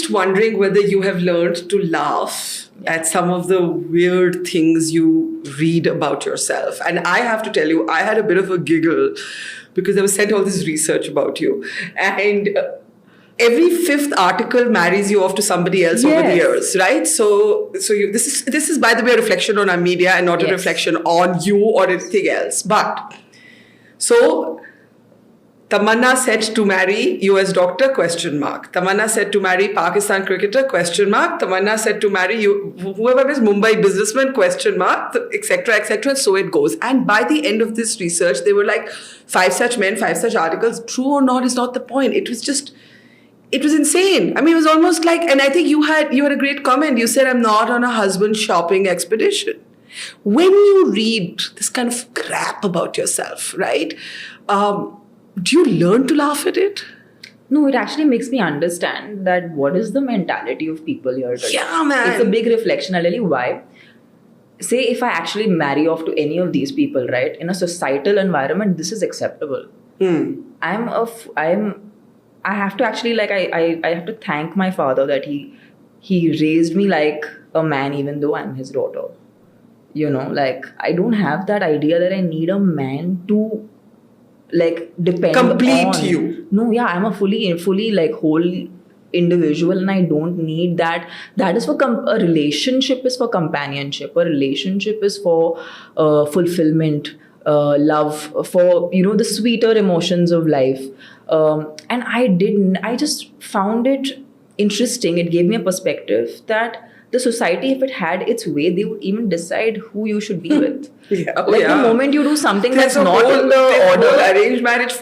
just wondering whether you have learned to laugh at some of the weird things you read about yourself. And I have to tell you, I had a bit of a giggle because I was sent all this research about you. And every fifth article marries you off to somebody else over the years, right? So this is, by the way, a reflection on our media and not a reflection on you or anything else. But so Tamannaah said to marry US doctor, ? Tamannaah said to marry Pakistan cricketer, ? Tamannaah said to marry whoever is Mumbai businessman, ? etc., etc. So it goes. And by the end of this research, they were like 5 such men, 5 such articles. True or not is not the point. It was insane. I mean, it was almost like, and I think you had a great comment. You said, I'm not on a husband shopping expedition. When you read this kind of crap about yourself, right? Do you learn to laugh at it? No, it actually makes me understand that what is the mentality of people here today. Yeah, man. It's a big reflection. I'll tell you why. Say if I actually marry off to any of these people, right? In a societal environment, this is acceptable. I have to actually, like, I have to thank my father that he raised me like a man, even though I'm his daughter. You know, like, I don't have that idea that I need a man to, like, depend complete you. No, yeah, I'm a fully like whole individual, and I don't need that. That is for a relationship is for companionship. A relationship is for fulfillment, love, for, you know, the sweeter emotions of life. And I just found it interesting. It gave me a perspective that the society, if it had its way, they would even decide who you should be with. The moment you do something that's not in the order, arranged marriage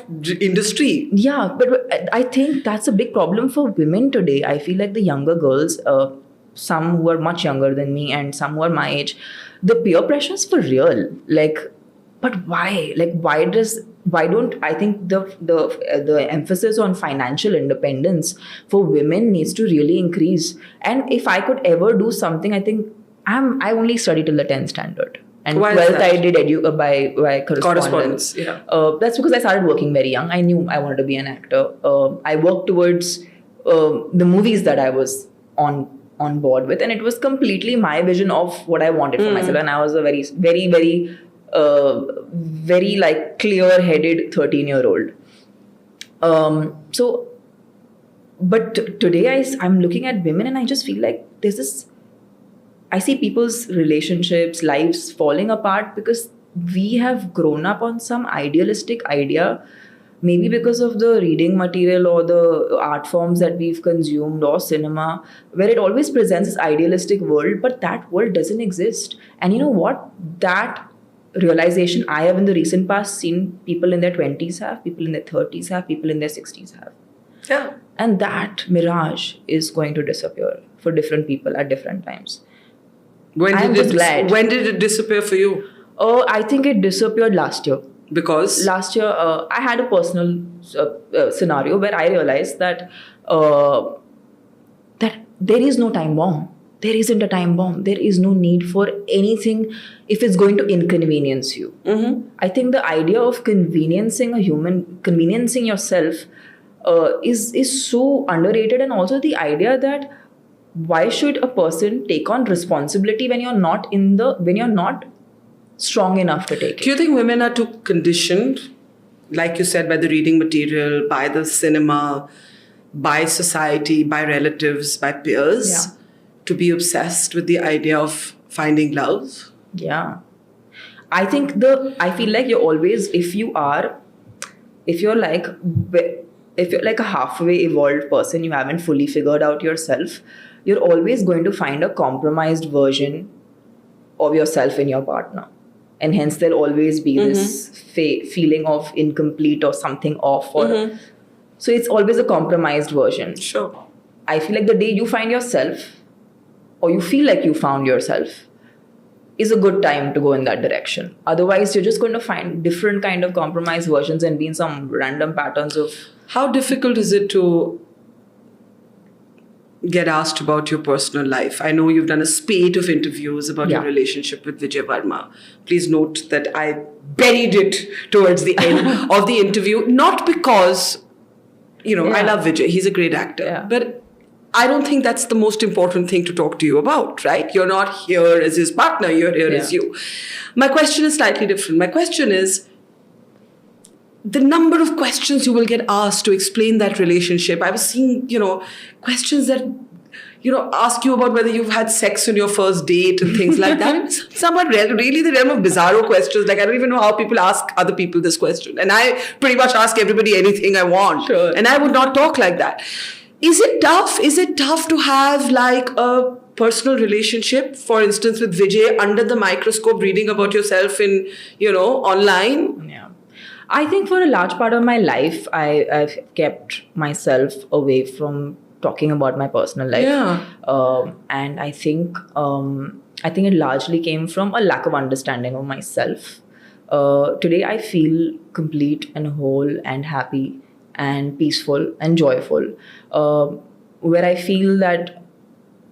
industry. Yeah, but I think that's a big problem for women today. I feel like the younger girls, some who are much younger than me and some who are my age, the peer pressure is for real. Like, but why? Like, why don't I think the emphasis on financial independence for women needs to really increase? And if I could ever do something, I think I only studied till the 10th standard. And 12th I did by correspondence. Yeah. That's because I started working very young. I knew I wanted to be an actor. I worked towards the movies that I was on board with, and it was completely my vision of what I wanted for myself. And I was a very, very, very very like clear-headed 13-year-old. But today I'm looking at women and I just feel like there's this, I see people's relationships, lives falling apart because we have grown up on some idealistic idea, maybe because of the reading material or the art forms that we've consumed or cinema, where it always presents this idealistic world, but that world doesn't exist. And you know what? That realization I have in the recent past seen people in their 20s have, people in their 30s have, people in their 60s have. Yeah. And that mirage is going to disappear for different people at different times. When did it disappear for you? I think it disappeared last year. Because? Last year, I had a personal scenario where I realized that there is no time bomb. There isn't a time bomb. There is no need for anything if it's going to inconvenience you. Mm-hmm. I think the idea of conveniencing yourself is so underrated, and also the idea that why should a person take on responsibility when you're not strong enough to take it? Do you think women are too conditioned, like you said, by the reading material, by the cinema, by society, by relatives, by peers, to be obsessed with the idea of finding love? Yeah. I feel like you're always, if you're like a halfway evolved person, you haven't fully figured out yourself, you're always going to find a compromised version of yourself in your partner. And hence there'll always be this feeling of incomplete or something off. So it's always a compromised version. Sure. I feel like the day you find yourself, or you feel like you found yourself, is a good time to go in that direction. Otherwise, you're just going to find different kind of compromised versions and be in some random patterns of... How difficult is it to get asked about your personal life? I know you've done a spate of interviews about your relationship with Vijay Varma. Please note that I buried it towards the end of the interview, not because, I love Vijay. He's a great actor. Yeah. But I don't think that's the most important thing to talk to you about, right? You're not here as his partner, you're here as you. My question is slightly different. My question is, the number of questions you will get asked to explain that relationship. I was seeing, questions that, ask you about whether you've had sex on your first date and things like that. Some are really the realm of bizarro questions. Like, I don't even know how people ask other people this question. And I pretty much ask everybody anything I want. Sure. And I would not talk like that. Is it tough? Is it tough to have like a personal relationship, for instance, with Vijay under the microscope, reading about yourself in, online? Yeah. I think for a large part of my life, I've kept myself away from talking about my personal life. Yeah. And I think it largely came from a lack of understanding of myself. Today, I feel complete and whole and happy and peaceful and joyful, where I feel that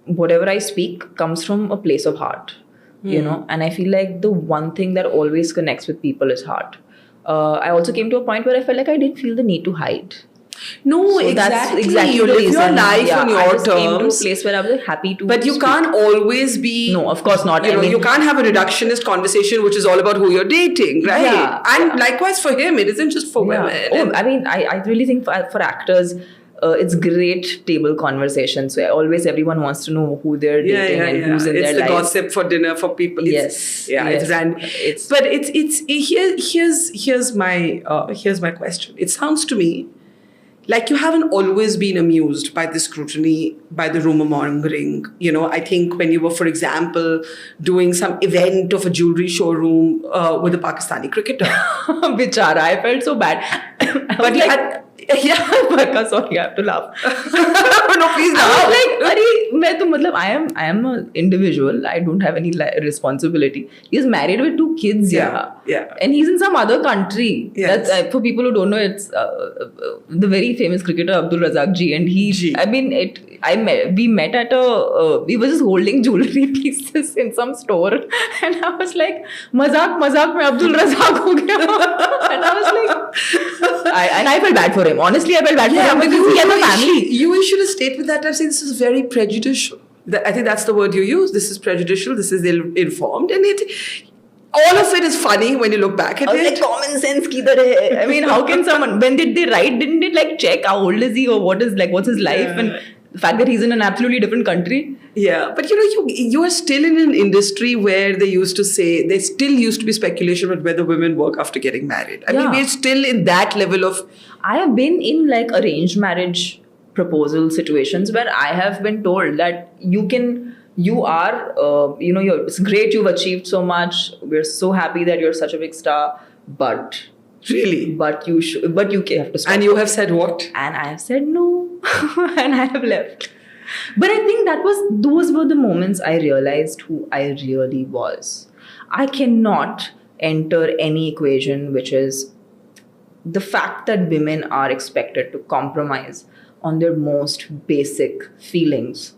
whatever I speak comes from a place of heart, and I feel like the one thing that always connects with people is heart. I also came to a point where I felt like I didn't feel the need to hide. No, So exactly. That's exactly You the live reason. your life on your I just terms. came to a place where I was happy to. But you speak. can't always be. No, of course not. You can't have a reductionist conversation which is all about who you're dating, right? Yeah, and likewise for him, it isn't just for women. Oh, I really think for actors, it's great table conversations. So always everyone wants to know who they're dating and who's in it's their the lives. gossip for dinner for people. Yes. It's random. Here's my question. It sounds to me like you haven't always been amused by the scrutiny, by the rumor mongering. I think when you were, for example, doing some event of a jewelry showroom with a Pakistani cricketer. Bichara, I felt so bad. But you had... Sorry, I have to laugh. No, please laugh. I am an individual. I don't have any responsibility. He's married with 2 kids. Yeah. And he's in some other country. Yes. That's, for people who don't know, it's the very famous cricketer Abdul Razak ji. And we met at we were just holding jewelry pieces in some store. And I was like, mazak mein Abdul Razak ho gaya. And I was like, I felt bad for him. Honestly, I felt bad for him because he has a family. You should have stayed with that. I'm saying this is very prejudicial. I think that's the word you use. This is prejudicial. This is ill-informed. And all of it is funny when you look back at it. Like, common sense kidhar hai? I mean, how can someone, when did they write, didn't they check how old is he or what's his life? And the fact that he's in an absolutely different country. Yeah, but you are still in an industry where there still used to be speculation about whether women work after getting married. I mean, we're still in that level of... I have been in arranged marriage proposal situations where I have been told that it's great, you've achieved so much. We're so happy that you're such a big star, but... Really? But you have to stop. And you have said what? And I have said no. And I have left. But I think those were the moments I realized who I really was. I cannot enter any equation which is the fact that women are expected to compromise on their most basic feelings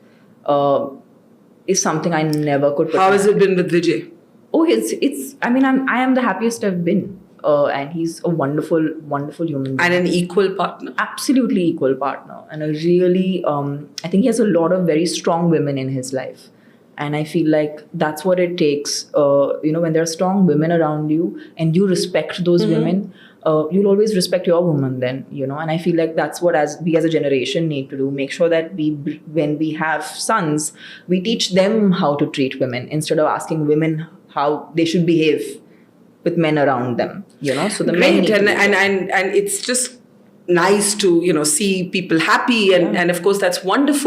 is something I never could put. How has it been with Vijay? Oh, I am the happiest I've been. And he's a wonderful, wonderful human being. And an equal partner. Absolutely equal partner. And a really, I think he has a lot of very strong women in his life. And I feel like that's what it takes. When there are strong women around you and you respect those women, you'll always respect your woman then, And I feel like that's what we as a generation need to do. Make sure that when we have sons, we teach them how to treat women instead of asking women how they should behave with men around them, So the men need and it's just nice to see people happy and of course that's wonderful.